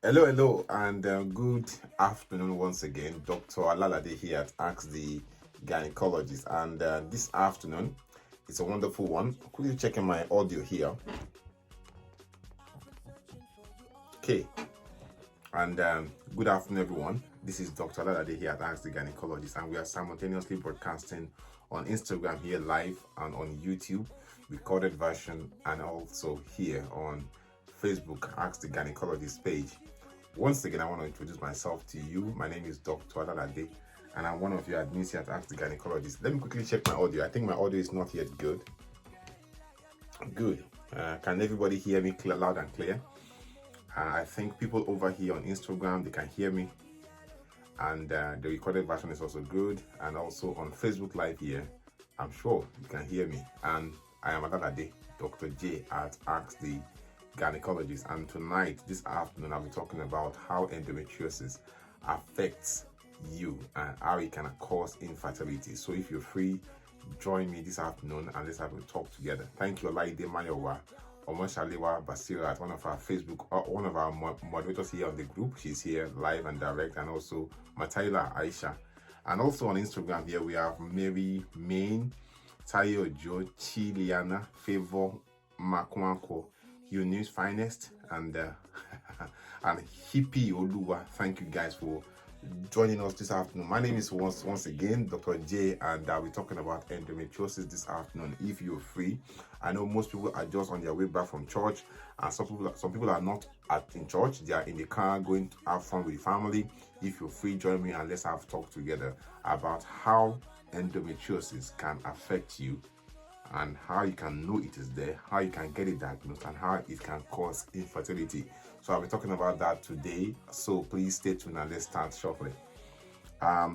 Hello, and good afternoon once again. Dr. Alalade here at Ask the Gynecologist, and this afternoon it's a wonderful one. Quickly checking my audio here. Okay, and good afternoon, everyone. This is Dr. Alalade here at Ask the Gynecologist, and we are simultaneously broadcasting on Instagram here live and on YouTube, recorded version, and also here on Facebook, Ask the Gynecologist page. Once again, I want to introduce myself to you. My name is Dr. Alalade, and I'm one of your admins here at Ask the Gynecologist. Let me quickly check my audio. I think my audio is not yet good. Good. Can everybody hear me clear, loud and clear? I think people over here on Instagram, they can hear me. And the recorded version is also good. And also on Facebook Live here, I'm sure you can hear me. And I am Alalade, Dr. J at Ask the Gynecologist, and tonight, this afternoon, I'll be talking about how endometriosis affects you and how it can cause infertility. So if you're free, join me this afternoon and let's have a talk together. Thank you, Alalade Mayowa, Omoshalewa Basira, one of our Facebook, one of our moderators here on the group. She's here live and direct, and also Mataila Aisha. And also on Instagram here, we have Mary Main, Tayo Jo, Chiliana, Favor, Makwanko, your news finest, and and Hippie Oluwa. Thank you guys for joining us this afternoon. My name is once again Dr. J, and we're talking about endometriosis this afternoon. If you're free, I know most people are just on their way back from church, and some people are not in church. They are in the car going to have fun with the family. If you're free, join me and let's have a talk together about how endometriosis can affect you, and how you can know it is there, how you can get it diagnosed, and how it can cause infertility. So I'll be talking about that today. So please stay tuned and let's start shortly. I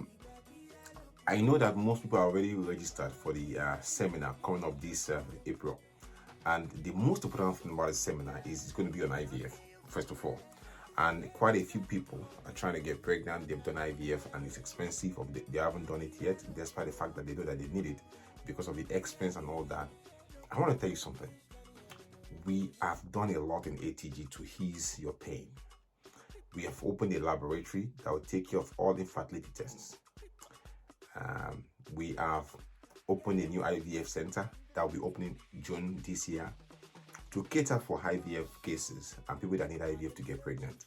know that most people are already registered for the seminar coming up this April. And the most important thing about the seminar is it's going to be on IVF, first of all. And quite a few people are trying to get pregnant. They've done IVF and it's expensive, or they haven't done it yet, despite the fact that they know that they need it because of the expense and all that. I want to tell you something. We have done a lot in ATG to ease your pain. We have opened a laboratory that will take care of all infertility tests. We have opened a new IVF center that will be opening June this year to cater for IVF cases and people that need IVF to get pregnant.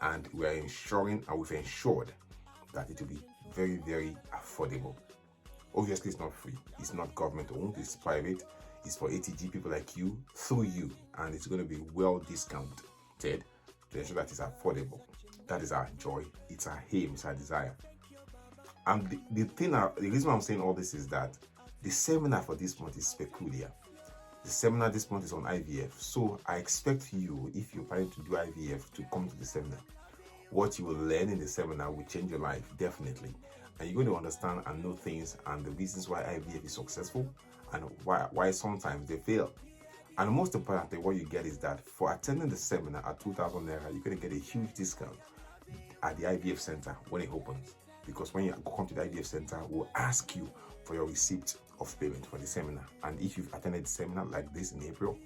And we are ensuring, and we've ensured that it will be very, very affordable. Obviously, it's not free. It's not government owned. It's private. It's for ATG people like you, through you, and it's going to be well discounted to ensure that it's affordable. That is our joy. It's our aim. It's our desire. And the reason I'm saying all this is that the seminar for this month is peculiar. The seminar this month is on IVF. So I expect you, if you're planning to do IVF, to come to the seminar. What you will learn in the seminar will change your life, definitely. And you're going to understand and know things and the reasons why IVF is successful and why sometimes they fail. And most importantly, what you get is that for attending the seminar at 2,000 Naira, you're going to get a huge discount at the IVF center when it opens. Because when you come to the IVF center, we'll ask you for your receipt of payment for the seminar. And if you've attended the seminar like this in April,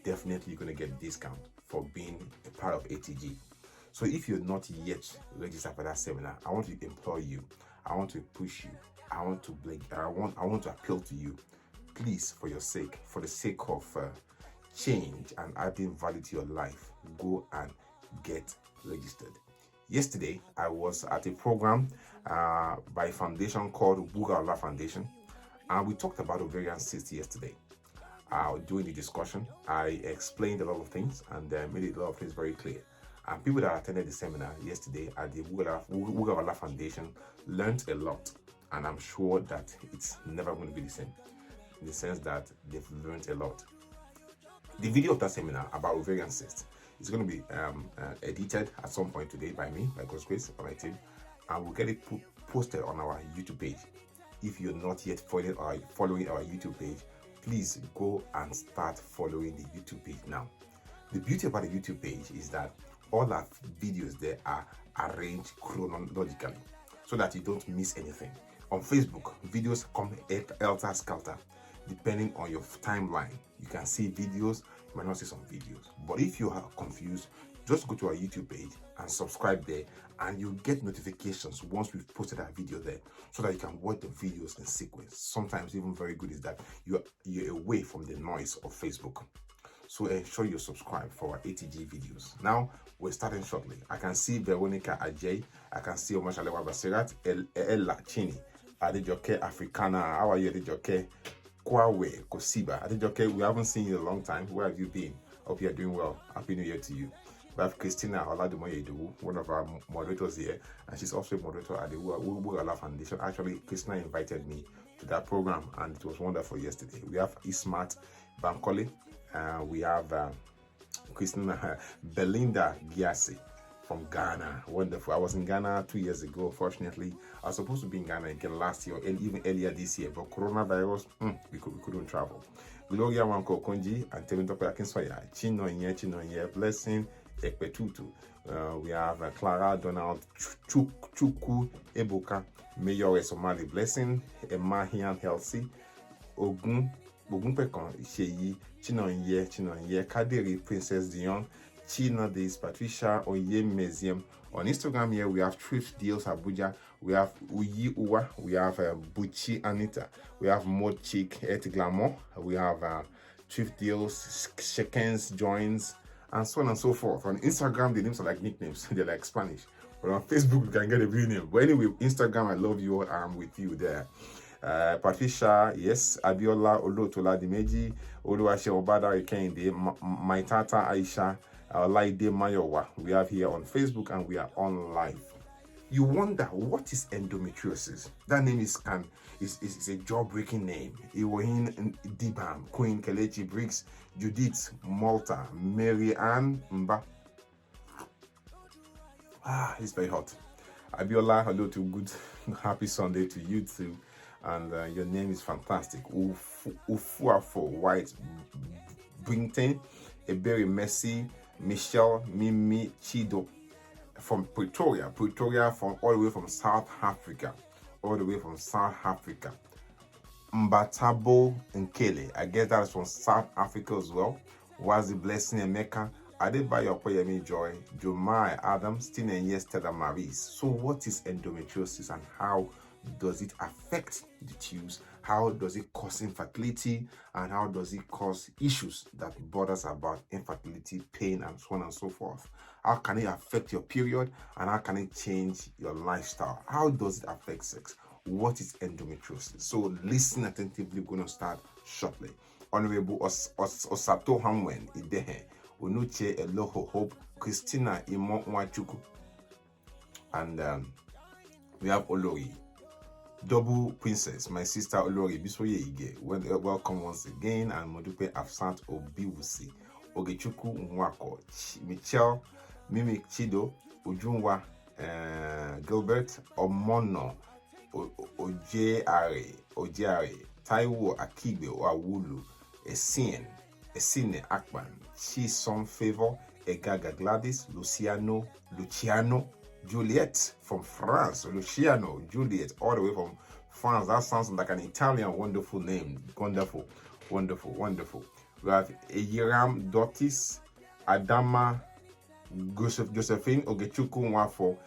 definitely you're going to get a discount for being a part of ATG. So if you're not yet registered for that seminar, I want to implore you. I want to push you. I want to appeal to you. Please, for your sake, for the sake of change and adding value to your life, go and get registered. Yesterday, I was at a program by a foundation called Bugala Foundation, and we talked about ovarian cyst yesterday. During the discussion, I explained a lot of things and made a lot of things very clear. And people that attended the seminar yesterday at the Bugala Foundation learned a lot, and I'm sure that it's never going to be the same, in the sense that they've learned a lot. The video of that seminar about ovarian cyst is going to be edited at some point today by me, by God's grace, by my team, and we'll get it posted on our YouTube page. If you're not yet following our YouTube page, please go and start following the YouTube page now. The beauty about the YouTube page is that all our videos there are arranged chronologically so that you don't miss anything. On Facebook, videos come helter skelter depending on your timeline. You can see videos, you might not see some videos. But if you are confused, Just go to our YouTube page and subscribe there, and you'll get notifications once we've posted our video there, so that you can watch the videos in sequence. Sometimes even very good is that you're away from the noise of Facebook. So ensure you subscribe for our ATG videos. Now we're starting shortly. I can see Veronica Agege. I can see Omashalewa Basirat, Ella Chini, Adejoke Africana. How are you, Adejoke? Kwawe Kosiba. Adejoke, we haven't seen you in a long time. Where have you been? Hope you are doing well. Happy New Year to you. We have Christina Oladumoye, one of our moderators here, and she's also a moderator at the Wugala Foundation. Actually, Christina invited me to that program, and it was wonderful yesterday. We have Ismat Bankole. We have Christina Belinda Giase from Ghana. Wonderful. I was in Ghana 2 years ago. Fortunately, I was supposed to be in Ghana again last year and even earlier this year, but coronavirus, we couldn't travel. Gloria Wanko Konji and Temitope Akinsoya, Chino Blessing Ekpetutu. We have Clara Donald Chuku Ebuka, Mayor Somali Blessing, Emahian Helsi, Ogunpekon Sheyi, Chinonye, Kadiri Princess Dion, China Days, Patricia Oye Museum. On Instagram here we have Thrift Deals Abuja, we have Uyi Uwa, we have Buchi Anita, we have Mod Chick Et Glamour, we have Thrift Deals, Shekens Joins, and so on and so forth. On Instagram the names are like nicknames, they're like Spanish. But on Facebook you can get a real name. But anyway, Instagram, I love you all, I'm with you there. Patricia, yes, Abiola Olotola Dimeji, Oluwase Obada Ikende, Maitata Aisha, Alalade Mayowa. We have here on Facebook and we are on live. You wonder what is endometriosis? That name is a jaw-breaking name. Iwohin Dibam, Queen Kelechi Briggs, Judith Malta, Mary Ann Mba. It's very hot. Abiola, hello to good, happy Sunday to you too. And your name is fantastic. Ufuafo White Brinton, Eberi Messi, Michelle Mimi Chido from Pretoria from all the way from South Africa. Mbatabo Nkele, I guess that's from South Africa as well. Wazi Blessing Emeka, Adebayo Okoyemi Joy, Jomai Adams, Tina and Stella Maris. So what is endometriosis and how does it affect the tubes? How does it cause infertility? And how does it cause issues that borders about infertility, pain, and so on and so forth? How can it affect your period? And how can it change your lifestyle? How does it affect sex? What is endometriosis? So listen attentively, we're going to start shortly. Honorable Osato Hamwen Idehe, Unuche Eloho Hope, Christina Imo Nwachuku, and we have Olori. Double Princess, my sister Olori Bisoye Ige. Welcome once again, and Modupe Afsat Obiwusi, Ogechuku Nwako, Michelle, Mimi Chido, Ujunwa, Gilbert Omono, Ojeare, Taiwo Akibe Awulu, Esine Akban, Chisom Favor, Egaga Gladys, Luciano, Juliet from France, Luciano, Juliet, all the way from France. That sounds like an Italian wonderful name. Wonderful. We have Eyiram Dotis, Adama, Josephine Ogechuku Nwafo,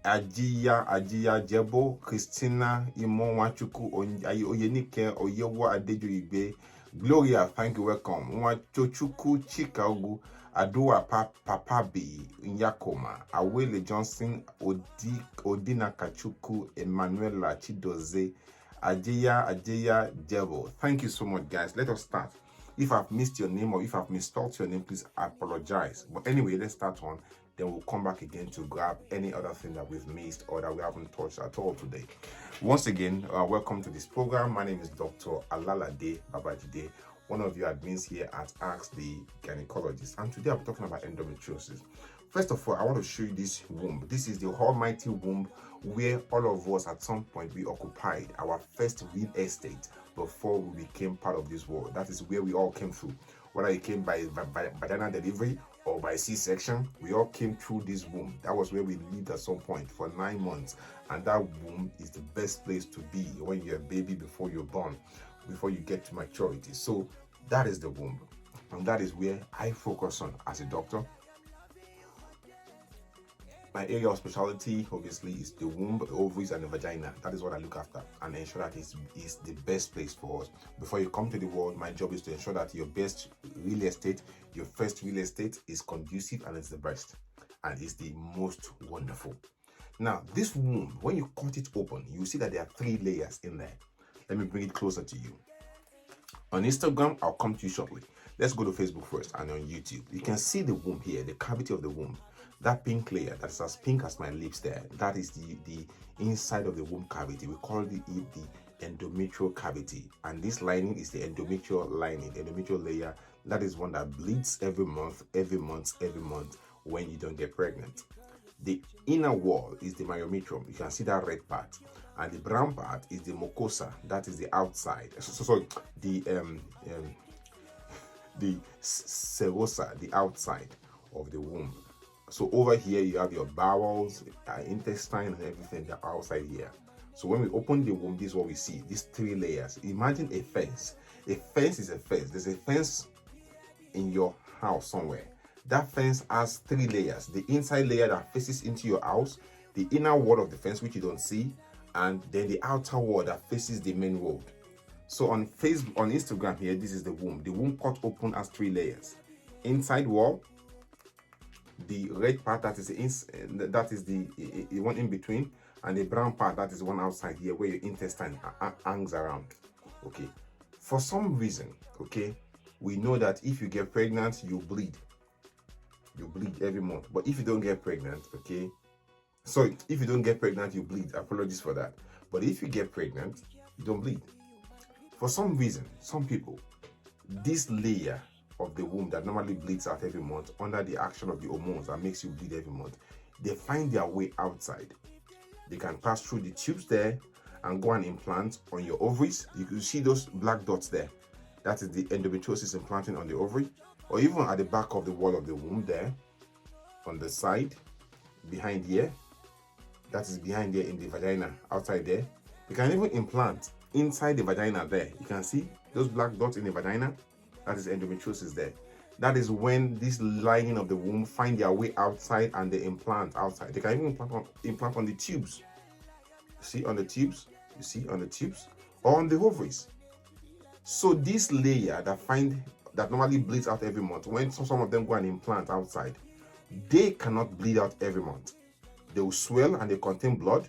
Ajiya Jebo, Christina Imo Nwachuku, Oyenike Oyewa Adejoigbe, Gloria, thank you, welcome. Nwachochuku Chikaogu, Adua Papabi Nyakoma, Awele Johnson, Odina Kachuku, Emanuela Chidoze, Ajeya Jebo. Thank you so much, guys. Let us start. If I've missed your name or if I've misspelled your name, please apologize. But anyway, let's start on. Then we'll come back again to grab any other thing that we've missed or that we haven't touched at all today. Once again, welcome to this program. My name is Dr. Alalade Babajide, one of your admins here at AsktheGynaecologist. And today I'll be talking about endometriosis. First of all, I want to show you this womb. This is the almighty womb where all of us at some point we occupied our first real estate before we became part of this world. That is where we all came through. Whether it came by vaginal delivery or by C-section, we all came through this womb. That was where we lived at some point for 9 months. And that womb is the best place to be when you're a baby before you're born, before you get to maturity. So that is the womb. And that is where I focus on as a doctor. My area of specialty, obviously, is the womb, the ovaries, and the vagina. That is what I look after and ensure that it is the best place for us. Before you come to the world, my job is to ensure that your best real estate, your first real estate, is conducive and it's the best and it's the most wonderful. Now, this womb, when you cut it open, you see that there are 3 layers in there. Let me bring it closer to you. On Instagram, I'll come to you shortly. Let's go to Facebook first and on YouTube. You can see the womb here, the cavity of the womb. That pink layer that's as pink as my lips there, that is the inside of the womb cavity. We call it the endometrial cavity. And this lining is the endometrial lining, endometrial layer. That is one that bleeds every month when you don't get pregnant. The inner wall is the myometrium. You can see that red part. And the brown part is the mucosa. That is the outside. Sorry, the serosa, the outside of the womb. So over here you have your bowels, intestine, and everything that are outside here. So when we open the womb, this is what we see, these 3 layers. Imagine a fence. A fence is a fence. There's a fence in your house somewhere. That fence has 3 layers. The inside layer that faces into your house, the inner wall of the fence, which you don't see, and then the outer wall that faces the main road. So on Facebook, on Instagram here, this is the womb. The womb cut open has 3 layers. Inside wall, the red part, that is the one in between, and the brown part, that is the one outside here where your intestine hangs around. Okay, for some reason, okay, we know that if you get pregnant, you bleed every month. But if you don't get pregnant, okay, sorry, if you don't get pregnant, you bleed. Apologies for that. But if you get pregnant, you don't bleed. For some reason, some people, this layer of the womb that normally bleeds out every month under the action of the hormones that makes you bleed every month, they find their way outside. They can pass through the tubes there and go and implant on your ovaries. You can see those black dots there. That is the endometriosis implanting on the ovary, or even at the back of the wall of the womb there, on the side, behind here. That is behind there in the vagina, outside there. You can even implant inside the vagina there. You can see those black dots in the vagina. That is endometriosis there. That is when this lining of the womb find their way outside and they implant outside. They can even implant on the tubes. See on the tubes? You see on the tubes? Or on the ovaries. So this layer that normally bleeds out every month, when some of them go and implant outside, they cannot bleed out every month. They will swell and they contain blood.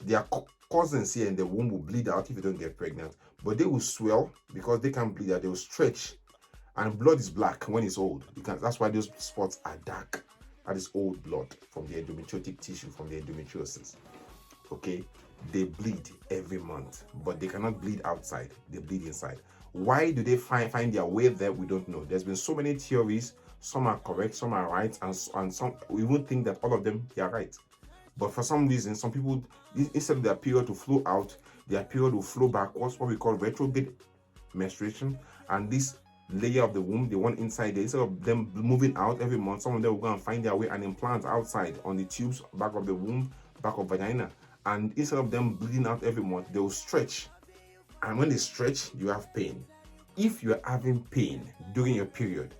Their cousins here in the womb will bleed out if you don't get pregnant, but they will swell because they can bleed out. They will stretch, and blood is black when it's old. That's why those spots are dark. That is old blood from the endometriotic tissue, from the endometriosis. Okay, they bleed every month, but they cannot bleed outside. They bleed inside. Why do they find their way there? We don't know. There's been so many theories. Some are correct, some are right, and some we won't think that all of them are right. But for some reason, some people, instead of their period to flow out, their period will flow backwards, what we call retrograde menstruation. And this layer of the womb, the one inside there, instead of them moving out every month, some of them will go and find their way and implant outside on the tubes, back of the womb, back of vagina. And instead of them bleeding out every month, they will stretch. And when they stretch, you have pain. If you are having pain during your period,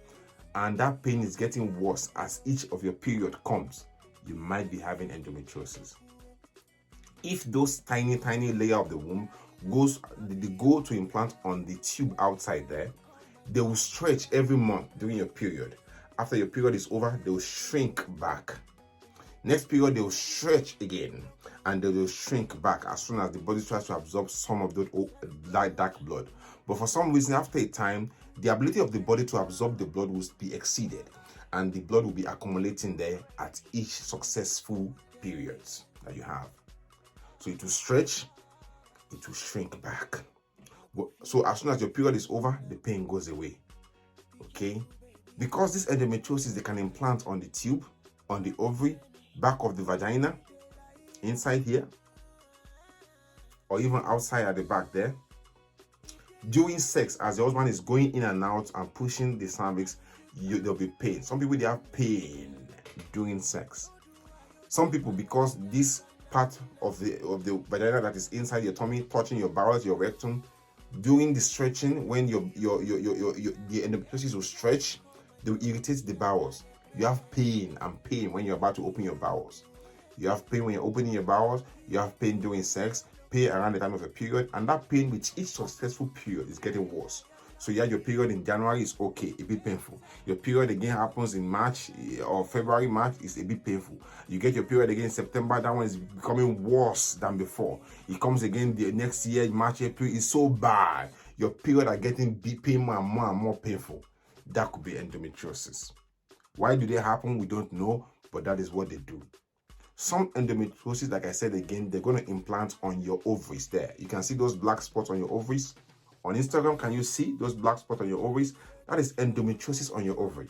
and that pain is getting worse as each of your period comes, you might be having endometriosis. If those tiny layer of the womb they go to implant on the tube outside there, they will stretch every month during your period. After your period is over, they will shrink back. Next period, they will stretch again, and they will shrink back as soon as the body tries to absorb some of that light dark blood. But for some reason, after a time, the ability of the body to absorb the blood will be exceeded, and the blood will be accumulating there at each successful periods that you have. So it will stretch, it will shrink back. So as soon as your period is over, the pain goes away. Okay? Because this endometriosis, they can implant on the tube, on the ovary, back of the vagina, inside here, or even outside at the back there. During sex, as the husband is going in and out and pushing the cervix, there'll be pain. Some people, they have pain during sex. Some people, because this part of the vagina that is inside your tummy, touching your bowels, your rectum, during the stretching, when the endometriosis will stretch, they will irritate the bowels. You have pain and pain when you're about to open your bowels. You have pain when you're opening your bowels. You have pain during sex, pain around the time of a period, and that pain with each successful period is getting worse. So you had your period in January, is okay, a bit painful. Your period again happens in March or February, March, is a bit painful. You get your period again in September, that one is becoming worse than before. It comes again the next year, March, April, is so bad. Your period are getting pain more and more painful. That could be endometriosis. Why do they happen? We don't know, but that is what they do. Some endometriosis, like I said again, they're going to implant on your ovaries there. You can see those black spots on your ovaries. On Instagram, can you see those black spots on your ovaries? That is endometriosis on your ovary.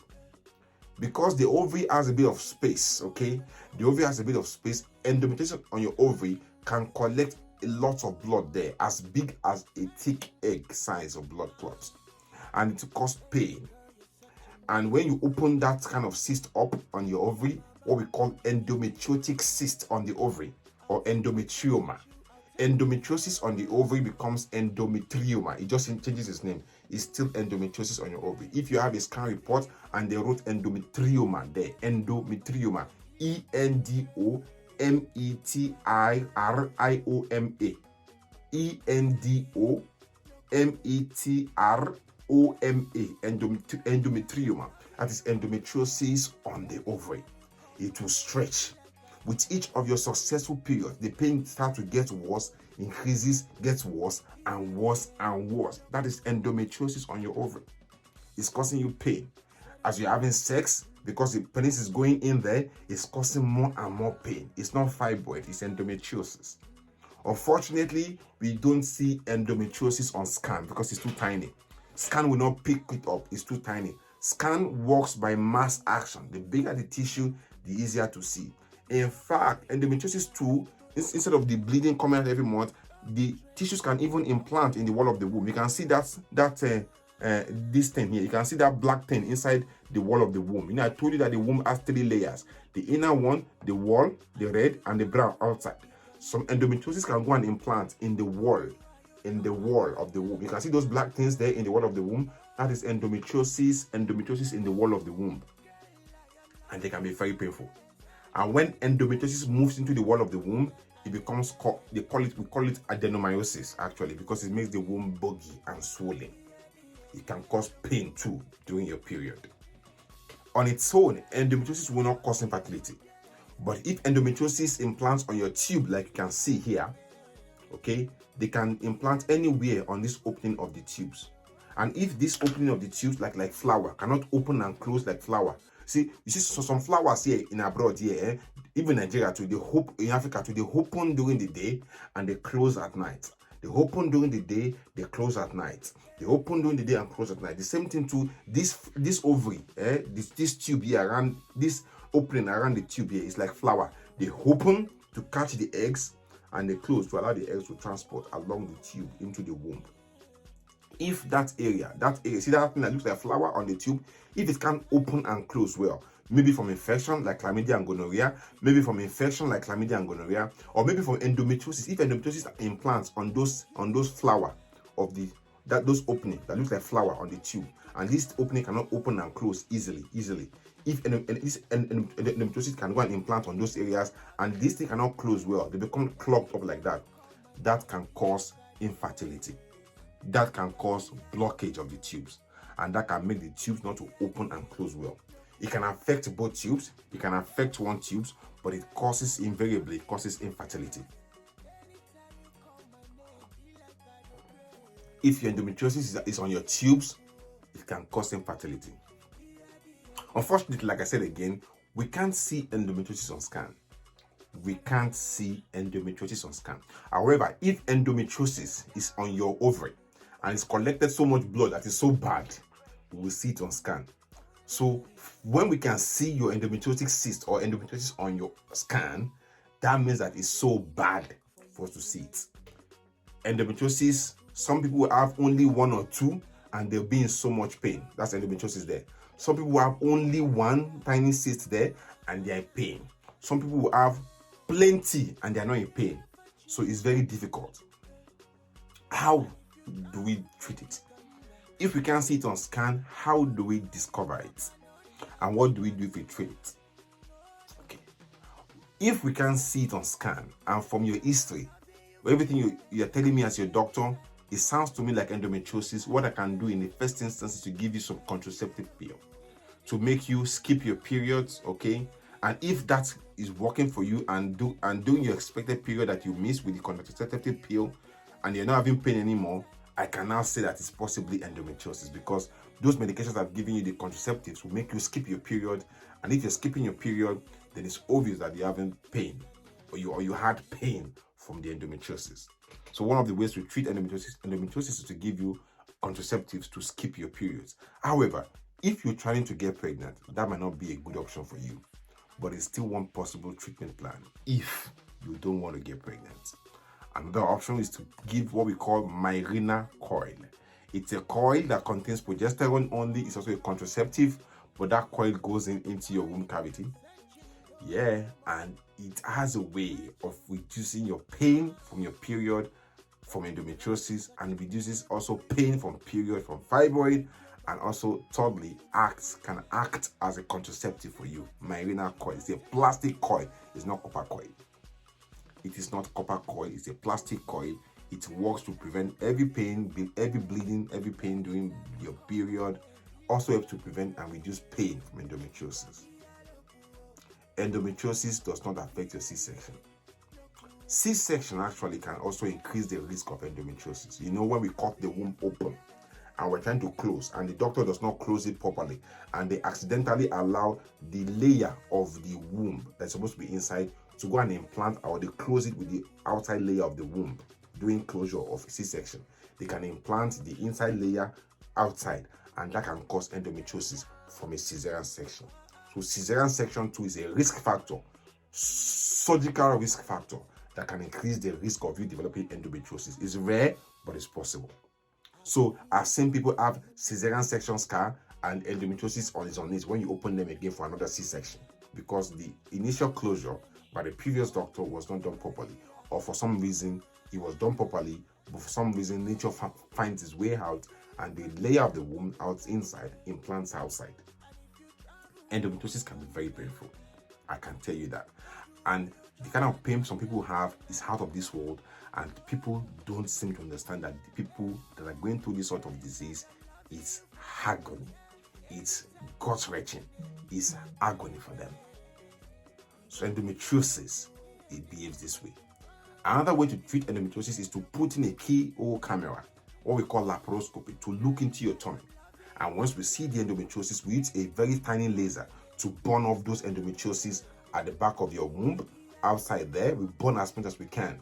Because the ovary has a bit of space, okay? The ovary has a bit of space. Endometriosis on your ovary can collect a lot of blood there, as big as a thick egg size of blood clots. And it causes pain. And when you open that kind of cyst up on your ovary, what we call endometriotic cyst on the ovary, or endometrioma. Endometriosis on the ovary becomes endometrioma. It just changes its name. It's still endometriosis on your ovary. If you have a scan report and they wrote endometrioma there, endometrioma, ENDOMETIRIOMA, ENDOMETRIOMA, endometrioma. That is endometriosis on the ovary. It will stretch. With each of your successful periods, the pain starts to get worse, increases, gets worse and worse and worse. That is endometriosis on your ovary. It's causing you pain. As you're having sex, because the penis is going in there, it's causing more and more pain. It's not fibroid, it's endometriosis. Unfortunately, we don't see endometriosis on scan because it's too tiny. Scan will not pick it up, it's too tiny. Scan works by mass action. The bigger the tissue, the easier to see. In fact, endometriosis too, instead of the bleeding coming out every month, the tissues can even implant in the wall of the womb. You can see this thing here. You can see that black thing inside the wall of the womb. You know, I told you that the womb has 3 layers. The inner one, the wall, the red, and the brown outside. Some endometriosis can go and implant in the wall of the womb. You can see those black things there in the wall of the womb. That is endometriosis in the wall of the womb. And they can be very painful. And when endometriosis moves into the wall of the womb, it becomes, we call it adenomyosis actually, because it makes the womb boggy and swollen. It can cause pain too during your period. On its own, endometriosis will not cause infertility. But if endometriosis implants on your tube, like you can see here, okay, they can implant anywhere on this opening of the tubes. And if this opening of the tubes, like flower, cannot open and close like flower. See, you see some flowers here in abroad here, even Nigeria too, in Africa too, they open during the day and they close at night. They open during the day, they close at night. They open during the day and close at night. The same thing to this ovary, this tube here around, this opening around the tube here is like flower. They open to catch the eggs and they close to allow the eggs to transport along the tube into the womb. If that area, see that thing that looks like flower on the tube, if it can't open and close well, maybe from infection like chlamydia and gonorrhea, maybe from infection like chlamydia and gonorrhea, or maybe from endometriosis, if endometriosis implants on those flower of those opening that looks like flower on the tube, and this opening cannot open and close easily. If endometriosis can go and implant on those areas and this thing cannot close well, they become clogged up like that, that can cause infertility. That can cause blockage of the tubes, and that can make the tubes not to open and close well. It can affect both tubes, it can affect one tubes, but it invariably causes infertility. If your endometriosis is on your tubes, it can cause infertility. Unfortunately, like I said again, we can't see endometriosis on scan. However, if endometriosis is on your ovary and it's collected so much blood that is so bad, we will see it on scan. So when we can see your endometriotic cyst or endometriosis on your scan, that means that it's so bad for us to see it. Endometriosis, some people will have only 1 or 2 and they'll be in so much pain. That's endometriosis there. Some people will have only 1 tiny cyst there and they're in pain. Some people will have plenty and they're not in pain. So it's very difficult. How do we treat it? If we can't see it on scan, how do we discover it? And what do we do if we treat it? Okay. If we can see it on scan and from your history, everything you're telling me as your doctor, it sounds to me like endometriosis. What I can do in the first instance is to give you some contraceptive pill to make you skip your periods, okay? And if that is working for you and doing your expected period that you miss with the contraceptive pill and you're not having pain anymore, I can now say that it's possibly endometriosis, because those medications I've given you, the contraceptives, will make you skip your period. And if you're skipping your period, then it's obvious that you're having pain or you had pain from the endometriosis. So one of the ways to treat endometriosis is to give you contraceptives to skip your periods. However, if you're trying to get pregnant, that might not be a good option for you, but it's still one possible treatment plan if you don't want to get pregnant. Another option is to give what we call Mirena coil. It's a coil that contains progesterone only. It's also a contraceptive, but that coil goes into your womb cavity. Yeah, and it has a way of reducing your pain from your period from endometriosis, and reduces also pain from period from fibroid, and also thirdly can act as a contraceptive for you. Mirena coil is a plastic coil. It's not copper coil. It is not copper coil. It's a plastic coil. It works to prevent every pain, every bleeding, every pain during your period. Also helps to prevent and reduce pain from endometriosis. Endometriosis does not affect your C-section. C-section actually can also increase the risk of endometriosis. You know, when we cut the womb open and we're trying to close and the doctor does not close it properly and they accidentally allow the layer of the womb that's supposed to be inside to go and implant, or they close it with the outside layer of the womb during closure of C-section, they can implant the inside layer outside, and that can cause endometriosis from a cesarean section. So cesarean section too is a risk factor, surgical risk factor, that can increase the risk of you developing endometriosis. It's rare, but it's possible. So I've seen people have cesarean section scar and endometriosis on it when you open them again for another C-section, because the initial closure by the previous doctor was not done properly, or for some reason it was done properly, but for some reason nature finds its way out and the layer of the womb out inside implants outside. Endometriosis can be very painful, I can tell you that. And the kind of pain some people have is out of this world, and people don't seem to understand that the people that are going through this sort of disease, it's agony, it's gut-wrenching, it's agony for them. So endometriosis, it behaves this way. Another way to treat endometriosis is to put in a keyhole camera, what we call laparoscopy, to look into your tummy. And once we see the endometriosis, we use a very tiny laser to burn off those endometriosis at the back of your womb. Outside there, we burn as much as we can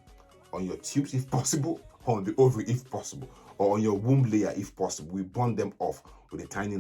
on your tubes if possible, on the ovary if possible, or on your womb layer if possible. We burn them off with a tiny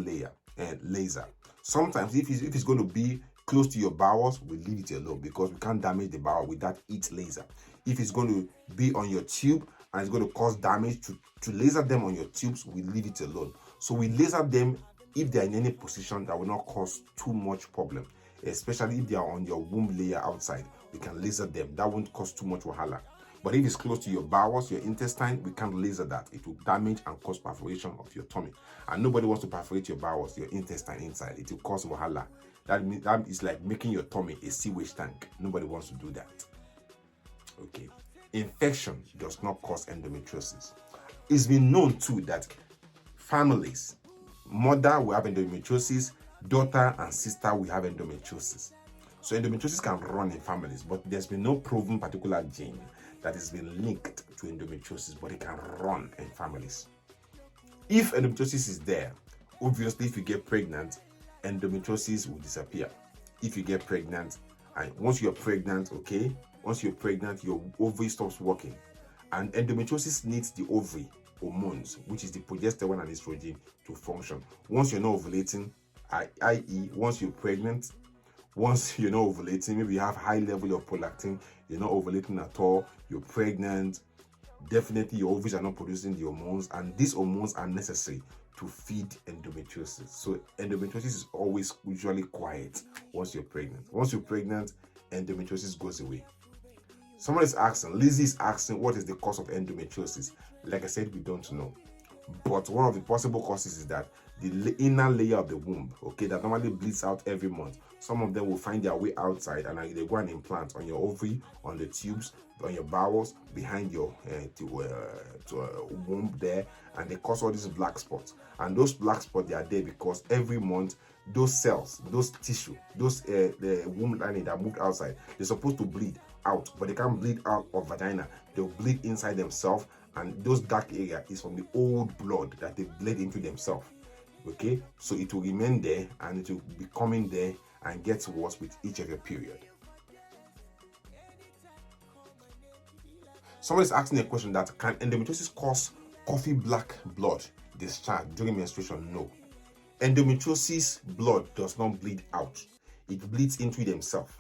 laser. Sometimes if it's going to be close to your bowels, we leave it alone, because we can't damage the bowel with that heat laser. If it's going to be on your tube and it's going to cause damage, to laser them on your tubes, we leave it alone. So we laser them if they're in any position that will not cause too much problem, especially if they are on your womb layer outside. We can laser them. That won't cause too much wahala. But if it's close to your bowels, your intestine, we can't laser that. It will damage and cause perforation of your tummy. And nobody wants to perforate your bowels, your intestine inside. It will cause wahala. That is like making your tummy a sewage tank. Nobody wants to do that. Okay. Infection does not cause endometriosis. It's been known too that families, mother will have endometriosis, daughter and sister will have endometriosis. So endometriosis can run in families, but there's been no proven particular gene that has been linked to endometriosis, but it can run in families. If endometriosis is there, obviously if you get pregnant, endometriosis will disappear. If you get pregnant, and once you're pregnant, your ovary stops working. And endometriosis needs the ovary hormones, which is the progesterone and estrogen, to function. Once you're not ovulating, i.e. once you're pregnant, once you're not ovulating, maybe you have high level of prolactin, you're not ovulating at all, you're pregnant, definitely your ovaries are not producing the hormones, and these hormones are necessary to feed endometriosis. So endometriosis is always usually quiet once you're pregnant. Once you're pregnant, endometriosis goes away. Someone is asking, Lizzie is asking, what is the cause of endometriosis? Like I said, we don't know. But one of the possible causes is that the inner layer of the womb, okay, that normally bleeds out every month, some of them will find their way outside and they go and implant on your ovary, on the tubes, on your bowels, behind your womb there, and they cause all these black spots. And those black spots, they are there because every month those cells, those tissue, those the womb lining that moved outside, they're supposed to bleed out, but they can't bleed out of vagina. They'll bleed inside themselves, and those dark area is from the old blood that they bled into themselves. Okay, so it will remain there and it will be coming there and gets worse with each of your period. Somebody's asking a question that can endometriosis cause coffee black blood discharge during menstruation? No. Endometriosis blood does not bleed out. It bleeds into themselves.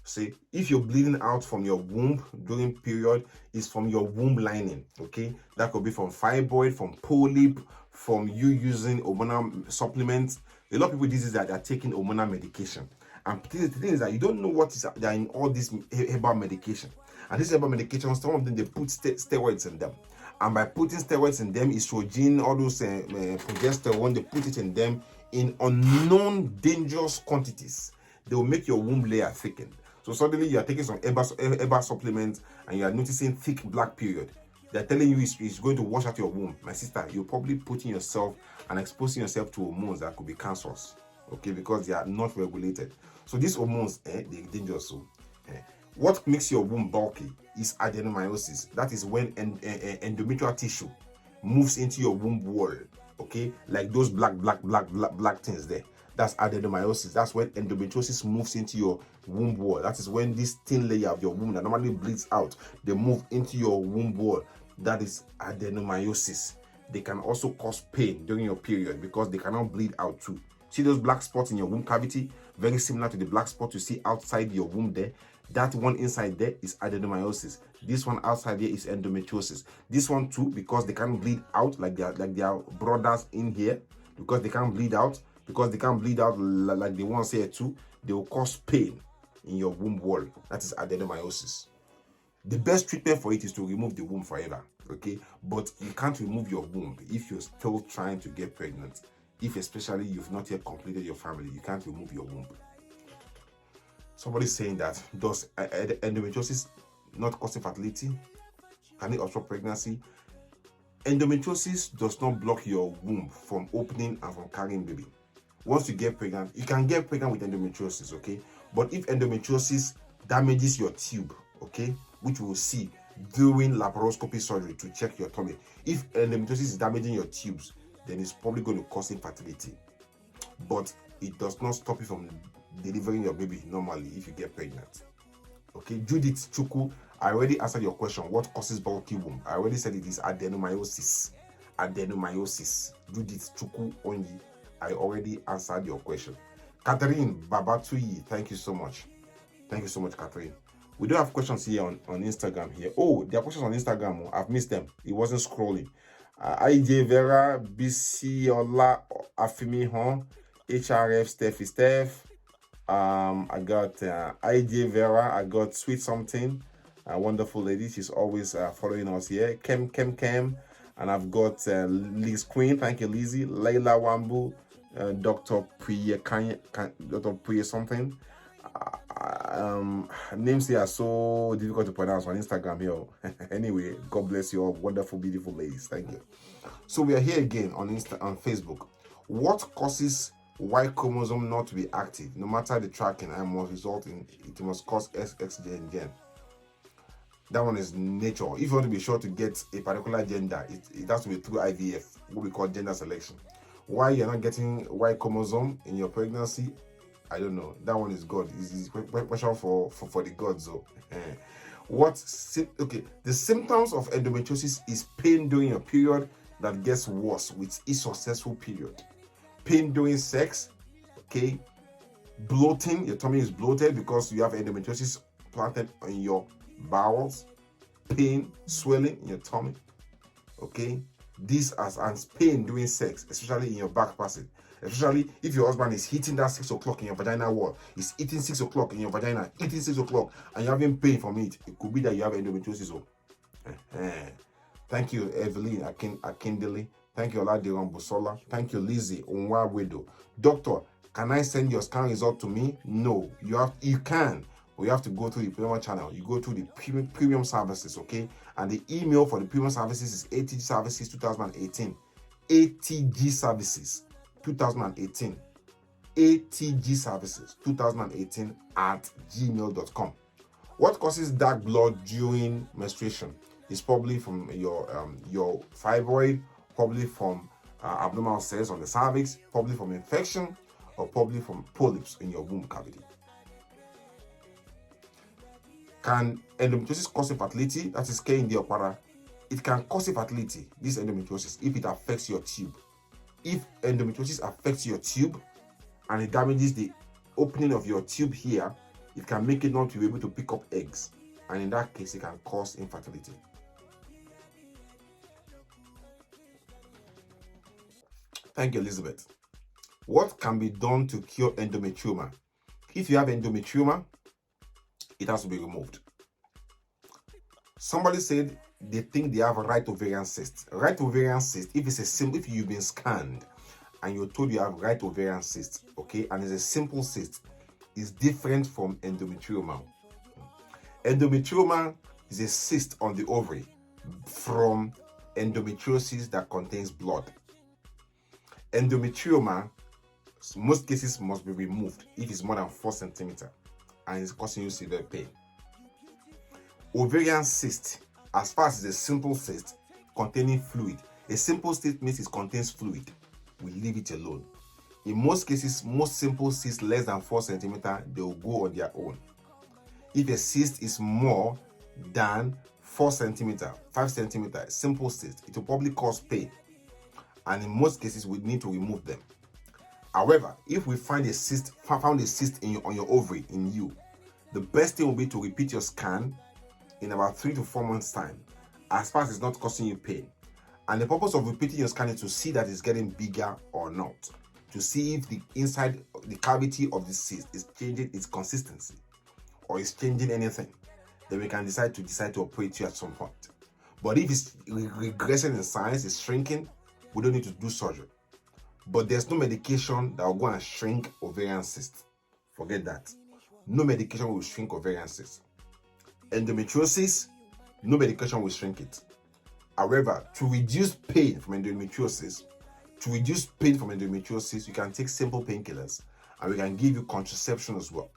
See, if you're bleeding out from your womb during period, it's from your womb lining, okay? That could be from fibroid, from polyp, from you using hormonal supplements. A lot of people, this is that they're taking hormonal medication. And the thing is that you don't know what is there in all this herbal medication. And this herbal medication, some of them, they put steroids in them. And by putting steroids in them, estrogen, all those progesterone, they put it in them in unknown dangerous quantities. They will make your womb layer thickened. So suddenly you are taking some herbal supplements and you are noticing thick black period. They're telling you it's going to wash out your womb. My sister, you're probably putting yourself and exposing yourself to hormones that could be cancerous, okay, because they are not regulated. So these hormones, they're dangerous. So, what makes your womb bulky is adenomyosis. That is when endometrial tissue moves into your womb wall, okay, like those black things there. That's adenomyosis. That's when endometriosis moves into your womb wall. That is when this thin layer of your womb that normally bleeds out, they move into your womb wall. That is adenomyosis. They can also cause pain during your period because they cannot bleed out too. See those black spots in your womb cavity? Very similar to the black spot you see outside your womb there. That one inside there is adenomyosis. This one outside there is endometriosis. This one too, because they can't bleed out like their brothers in here, because they can't bleed out, like the ones here too, they will cause pain in your womb wall. That is adenomyosis. The best treatment for it is to remove the womb forever, okay? But you can't remove your womb if you're still trying to get pregnant. If especially you've not yet completed your family, you can't remove your womb. Somebody's saying that, does endometriosis not cause infertility? Can it obstruct pregnancy? Endometriosis does not block your womb from opening and from carrying baby. Once you get pregnant, you can get pregnant with endometriosis, okay? But if endometriosis damages your tube, okay, which we will see during laparoscopy surgery to check your tummy, if endometriosis is damaging your tubes, then it's probably going to cause infertility. But it does not stop you from delivering your baby normally if you get pregnant. Okay, Judith Chuku, I already answered your question. What causes bulky womb? I already said it is adenomyosis. Judith Chuku Onyi, I already answered your question. Catherine Babatuyi, thank you so much. Thank you so much, Catherine. We do have questions here on Instagram here. Oh, there are questions on Instagram. I've missed them. It wasn't scrolling. IJ Vera, BC Ola, Afimi Hon, HRF Steph. I got IJ Vera. I got Sweet Something. A wonderful lady. She's always following us here. Kem. And I've got Liz Queen. Thank you, Lizzie. Layla Wambu. Dr. Priya something. Names here are so difficult to pronounce on Instagram here. Anyway, God bless you all, wonderful, beautiful ladies. Thank you. So we are here again on Facebook. What causes Y chromosome not to be active? No matter the tracking, it must cause XX gene. That one is nature. If you want to be sure to get a particular gender, it has to be through IVF, what we call gender selection. Why you're not getting Y chromosome in your pregnancy, I don't know. That one is God. It's question for the gods. So, the symptoms of endometriosis is pain during your period that gets worse with each successful period. Pain during sex, okay. Bloating, your tummy is bloated because you have endometriosis planted in your bowels. Pain, swelling in your tummy, okay. This as pain during sex, especially in your back passage. Especially if your husband is hitting that 6 o'clock in your vagina wall. He's eating 6 o'clock in your vagina, eating 6 o'clock, and you're having pain from it. It could be that you have endometriosis. Thank you, Evelyn Akindele. Thank you, Oladiran Busola. Thank you, Lizzie Unwa Widow. Doctor, can I send your scan result to me? No, you can, but you have to go through the premium channel. You go through the premium services, okay? And the email for the premium services is ATG Services 2018. ATG Services 2018. ATG Services 2018 at gmail.com. What causes dark blood during menstruation? Is probably from your fibroid, probably from abnormal cells on the cervix, probably from infection, or probably from polyps in your womb cavity. Can endometriosis cause infertility? That is K in the opera. It can cause infertility, this endometriosis, if it affects your tube. If endometriosis affects your tube and it damages the opening of your tube here, it can make it not to be able to pick up eggs. And in that case, it can cause infertility. Thank you, Elizabeth. What can be done to cure endometrioma? If you have endometrioma, it has to be removed. Somebody said they think they have a right ovarian cyst. Right ovarian cyst, if you've been scanned and you're told you have right ovarian cyst, okay, and it's a simple cyst, is different from endometrioma. Endometrioma is a cyst on the ovary from endometriosis that contains blood. Endometrioma, most cases, must be removed if it's more than 4 centimeters and it's causing you severe pain. Ovarian cyst, as far as it's a simple cyst containing fluid, a simple cyst means it contains fluid. We leave it alone. In most cases, most simple cysts less than 4 centimeters, they will go on their own. If a cyst is more than 4 centimeters, 5 centimeters, simple cyst, it will probably cause pain. And in most cases, we need to remove them. However, if we found a cyst on your ovary in you, the best thing will be to repeat your scan in about 3 to 4 months' time, as far as it's not causing you pain. And the purpose of repeating your scan is to see that it's getting bigger or not, to see if the inside, the cavity of the cyst is changing its consistency or is changing anything. Then we can decide to operate you at some point. But if it's regressing in size, it's shrinking, we don't need to do surgery. But there's no medication that will go and shrink ovarian cyst. Forget that. No medication will shrink ovarian cyst. Endometriosis, no medication will shrink it. However, to reduce pain from endometriosis, you can take simple painkillers and we can give you contraception as well.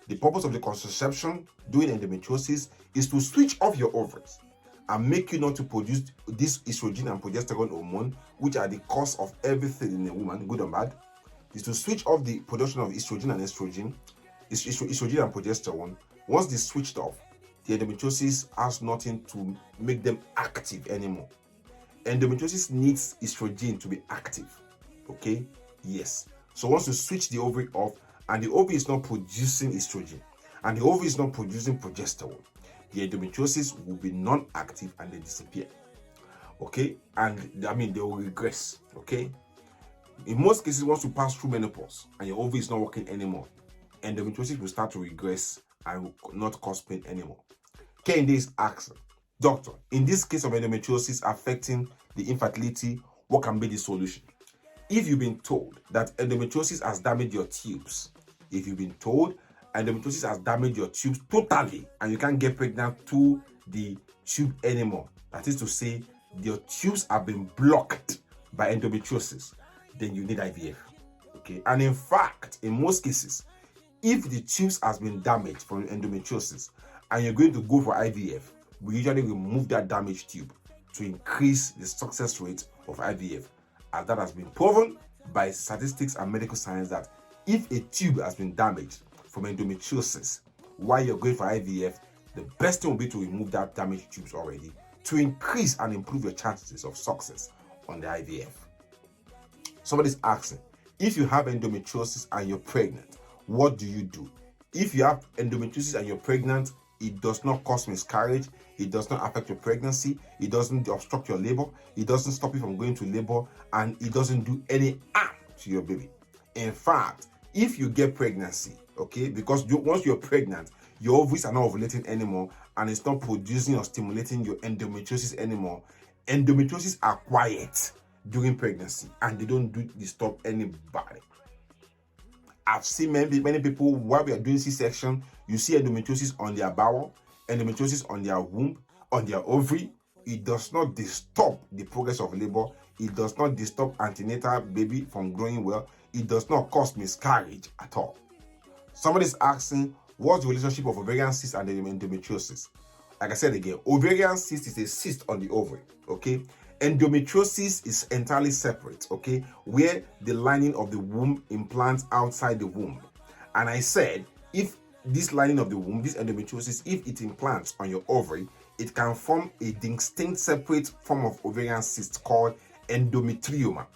The purpose of the contraception during endometriosis is to switch off your ovaries and make you not to produce this estrogen and progesterone hormone, which are the cause of everything in a woman, good and bad. Is to switch off the production of estrogen and estrogen and progesterone. Once they switched off, the endometriosis has nothing to make them active anymore. Endometriosis needs estrogen to be active. Okay? Yes. So once you switch the ovary off and the ovary is not producing estrogen and the ovary is not producing progesterone, the endometriosis will be non-active and they disappear. Okay? And they will regress. Okay? In most cases, once you pass through menopause and your ovary is not working anymore, endometriosis will start to regress and will not cause pain anymore. Kende is asking, Doctor, in this case of endometriosis affecting the infertility, what can be the solution? If you've been told that endometriosis has damaged your tubes, totally and you can't get pregnant through the tube anymore, that is to say, your tubes have been blocked by endometriosis, then you need IVF. Okay, and in fact, in most cases, if the tubes has been damaged from endometriosis and you're going to go for IVF, we usually remove that damaged tube to increase the success rate of IVF, as that has been proven by statistics and medical science that if a tube has been damaged from endometriosis while you're going for IVF, the best thing will be to remove that damaged tubes already to increase and improve your chances of success on the IVF. Somebody's asking, if you have endometriosis and you're pregnant, what do you do? If you have endometriosis and you're pregnant, it does not cause miscarriage, it does not affect your pregnancy, it doesn't obstruct your labor, it doesn't stop you from going to labor, and it doesn't do any harm to your baby. In fact, if you get pregnancy, okay, because once you're pregnant, your ovaries are not ovulating anymore and it's not producing or stimulating your endometriosis anymore. Endometriosis are quiet. during pregnancy, and they don't disturb anybody. I've seen many people, while we are doing C-section, you see endometriosis on their bowel, endometriosis on their womb, on their ovary. It does not disturb the progress of labor. It does not disturb antenatal baby from growing well. It does not cause miscarriage at all. Somebody's asking, what's the relationship of ovarian cyst and endometriosis? Like I said again, ovarian cyst is a cyst on the ovary, okay? Endometriosis is entirely separate, okay? Where the lining of the womb implants outside the womb. And I said, if this lining of the womb, this endometriosis, if it implants on your ovary, it can form a distinct separate form of ovarian cyst called endometrioma.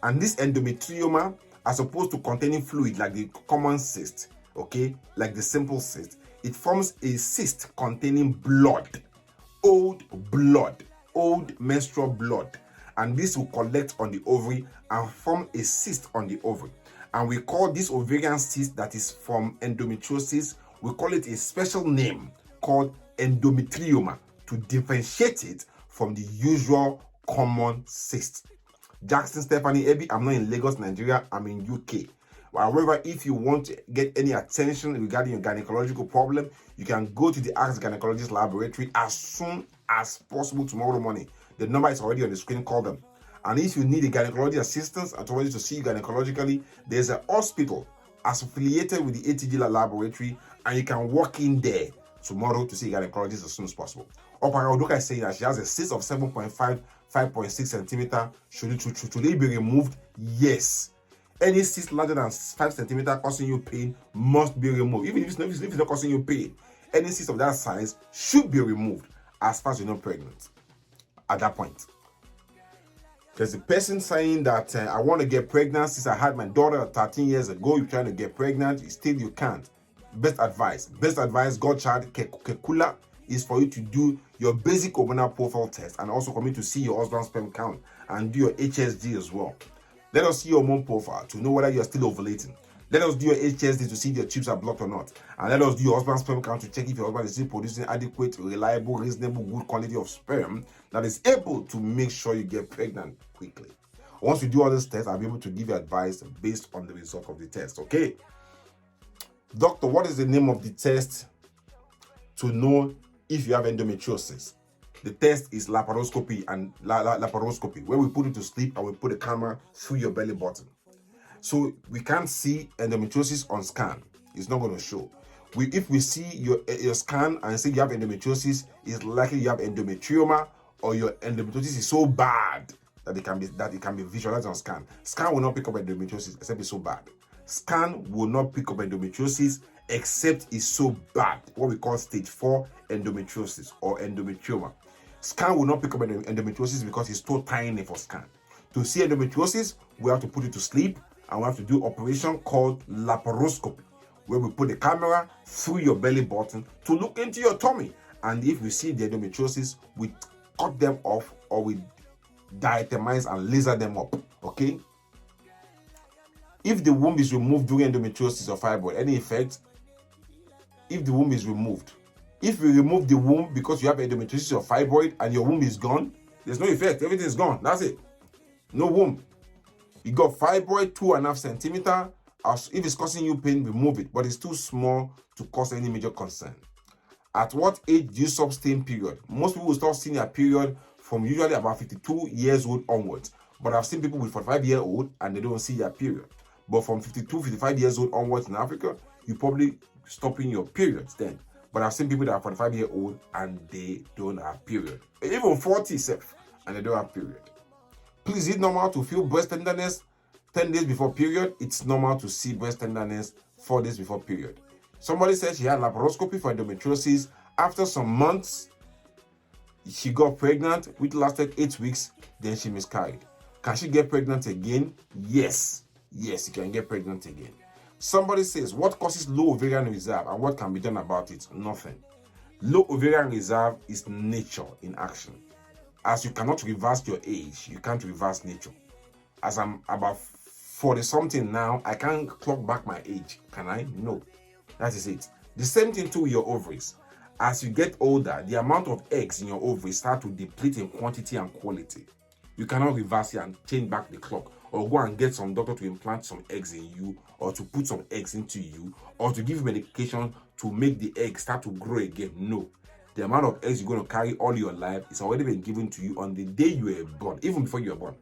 And this endometrioma, as opposed to containing fluid like the common cyst, okay, like the simple cyst, it forms a cyst containing blood, old menstrual blood, and this will collect on the ovary and form a cyst on the ovary. And we call this ovarian cyst that is from endometriosis, we call it a special name called endometrioma to differentiate it from the usual common cyst. Jackson Stephanie Ebi, I'm not in Lagos, Nigeria, I'm in UK. However, if you want to get any attention regarding your gynecological problem, you can go to the AsktheGynaecologist Laboratory as soon as possible tomorrow morning. The number is already on the screen, call them. And if you need a gynecology assistance and somebody to see you gynecologically, there's a hospital affiliated with the ATG Laboratory, and you can walk in there tomorrow to see a gynecologist as soon as possible. Odoka is saying that she has a cyst of 7.5, 5.6 centimeter. Should it be removed? Yes. Any cyst larger than 5 centimeters causing you pain must be removed. Even if it's not causing you pain, any cyst of that size should be removed as far as you're not pregnant at that point. There's a person saying that I want to get pregnant since I had my daughter 13 years ago. You're trying to get pregnant, still you can't. Best advice, Godchild Kekula, is for you to do your basic hormonal profile test and also for me to see your husband's sperm count and do your HSG as well. Let us see your hormone profile to know whether you're still ovulating. Let us do your HSD to see if your tubes are blocked or not. And let us do your husband's sperm count to check if your husband is still producing adequate, reliable, reasonable, good quality of sperm that is able to make sure you get pregnant quickly. Once we do all these tests, I'll be able to give you advice based on the result of the test, okay? Doctor, what is the name of the test to know if you have endometriosis? The test is laparoscopy and laparoscopy, where we put you to sleep and we put a camera through your belly button. So we can't see endometriosis on scan. It's not going to show. If we see your scan and say you have endometriosis, it's likely you have endometrioma, or your endometriosis is so bad that it can be visualized on scan. Scan will not pick up endometriosis except it's so bad. Scan will not pick up endometriosis except it's so bad, what we call stage 4 endometriosis or endometrioma. Scan will not pick up endometriosis because it's too tiny for scan. To see endometriosis, we have to put it to sleep and we have to do operation called laparoscopy, where we put the camera through your belly button to look into your tummy. And if we see the endometriosis, we cut them off or we diatomize and laser them up, okay? If the womb is removed during endometriosis or fibroid, any effect? If the womb is removed. If we remove the womb because you have endometriosis or fibroid and your womb is gone, there's no effect. Everything is gone. That's it. No womb. You got fibroid 2.5 centimeter. If it's causing you pain, remove it. But it's too small to cause any major concern. At what age do you stop seeing period? Most people will start seeing their period from usually about 52 years old onwards. But I've seen people with 45-year-old and they don't see their period. But from 52, 55 years old onwards in Africa, you probably stopping your periods then. But I've seen people that are 45-year-old and they don't have period. Even 40 and they don't have period. Please, is it normal to feel breast tenderness 10 days before period? It's normal to see breast tenderness 4 days before period. Somebody said she had laparoscopy for endometriosis. After some months, she got pregnant, which lasted 8 weeks. Then she miscarried. Can she get pregnant again? Yes. Yes, you can get pregnant again. Somebody says, what causes low ovarian reserve and what can be done about it? Nothing. Low ovarian reserve is nature in action. As you cannot reverse your age, you can't reverse nature. As I'm about 40-something now, I can't clock back my age. Can I? No. That is it. The same thing too with your ovaries. As you get older, the amount of eggs in your ovaries start to deplete in quantity and quality. You cannot reverse it and change back the clock, or go and get some doctor to implant some eggs in you, or to put some eggs into you, or to give you medication to make the egg start to grow again. No. The amount of eggs you're going to carry all your life is already been given to you on the day you were born, even before you were born.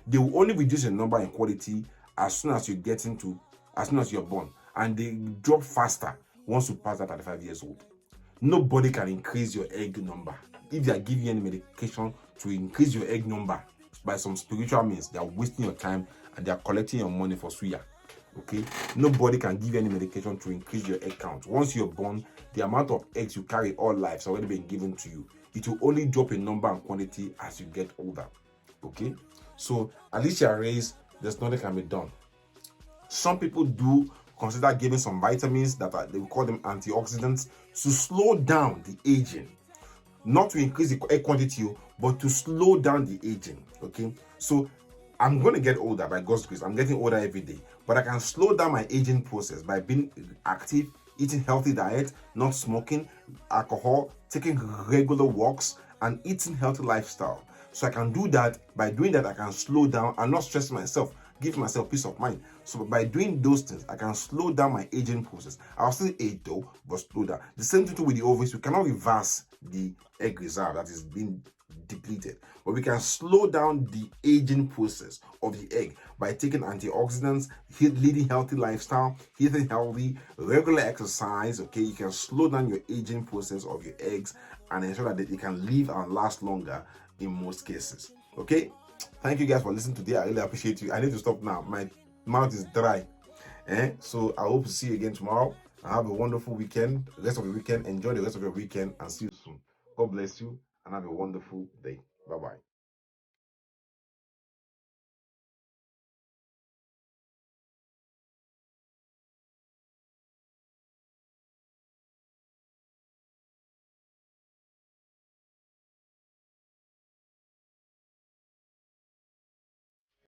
They will only reduce the number and quality as soon as you're born, and they drop faster once you pass that 35 years old. Nobody can increase your egg number. If they are giving you any medication to increase your egg number by some spiritual means, they are wasting your time and they are collecting your money for suya. Okay, nobody can give you any medication to increase your egg count. Once you're born, the amount of eggs you carry all life has already been given to you. It will only drop in number and quantity as you get older. Okay, so at least you're raised, there's nothing can be done. Some people do consider giving some vitamins they will call them antioxidants to slow down the aging, not to increase the egg quantity, but to slow down the aging. Okay, so I'm going to get older by God's grace. I'm getting older every day, but I can slow down my aging process by being active, eating healthy diet, not smoking alcohol, taking regular walks, and eating healthy lifestyle. So I can do that. By doing that, I can slow down and not stress myself, give myself peace of mind. So by doing those things, I can slow down my aging process. I'll still age though, but slow down. The same thing with the ovaries. We cannot reverse the egg reserve that is being depleted, but we can slow down the aging process of the egg by taking antioxidants, leading healthy lifestyle, eating healthy, regular exercise. Okay, you can slow down your aging process of your eggs and ensure that they can live and last longer in most cases. Okay, thank you guys for listening today. I really appreciate you. I need to stop now, my mouth is dry. So I hope to see you again tomorrow. Have a wonderful weekend, rest of the weekend. Enjoy the rest of your weekend and see you soon. God bless you and have a wonderful day. Bye-bye.